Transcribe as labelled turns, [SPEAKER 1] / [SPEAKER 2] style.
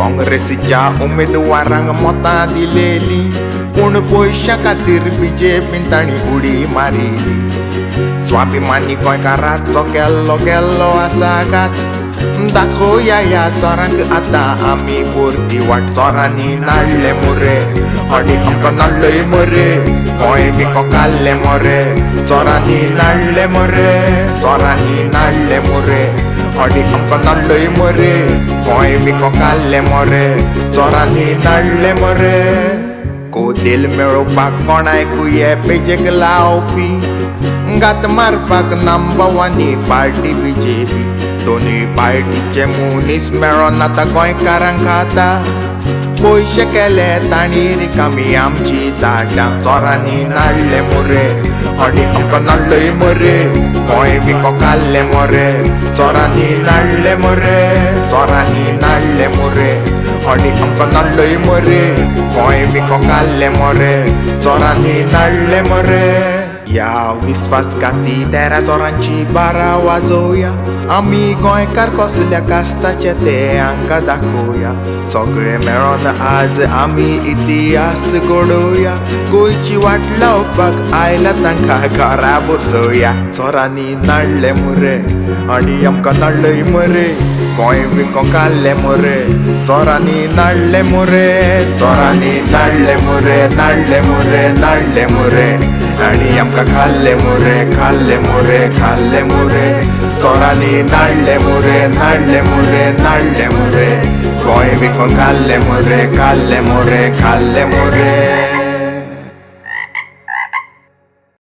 [SPEAKER 1] काँग्रेसीच्या उमेदवारांक मतां दिलेली, पूण पयशा खातीर बीजेपीन तांणी उडी मारिली. स्वाभिमानी गोंयकाराचो केल्लो आसा घात, दाखोवया ह्या चोरांक आतां आमी परती वाट. चोरांनी नाडले मोरे आनी आमकां नाडलय मरे, गोंय बिको काडले मोरे. चोरांनी नाडले मोरे, चोरांनी नाडले मोरे आनी आमकां नाडलय मरे, गोंय बिको काडले मोरे. चोरांनी नाडले मोरे. कोदेल मेळोवपाक कोणायकूय पेजेक लावपी, गात मारपाक नंबर वानी पार्टी बीजेपी. दोनूय पार्टीचे मनीस मेळोन आतां गोंयकारांक खाता, पयशे केले तांणी रिकामी आमची दाटां. चोरांनी नाडले मोरे आनी आमकां नाडलय मरे, गोंय बिको काडले मोरे. चोरांनी नाडले मोरे, चोरांनी नाडले मोरे आनी आमकां नाडलय मरे, गोंय बिको काडले मोरे. चोरांनी नाडले मोरे. या विस्वासघाती तेरा चोरांची बारा वाजोवया, आमी गोंयकार कसल्या कास्ताचे ते हांकां दाखोवया. सगळे मेळोन आज आमी इतिहास घडोवया, गोंयची वाट लावपाक आयला तांकां घरा बसोवया. चोरांनी नाडले मोरे आनी आमकां नाडलय मरे, गोंय बिको काडले मोरे. चोरांनी नाडले मोरे, चोरांनी नाडले मोरे, नाडले मोरे, नाडले मोरे आनी आमकां खाल्ले मोरे, खाल्ले मोरे, खाल्ले मोरे. चोरांनी नाडले मोरे, नाडले मोरे, नाडले मोरे, गोंय बिको काडले मोरे, काडले मोरे, खाल्ले मोरे.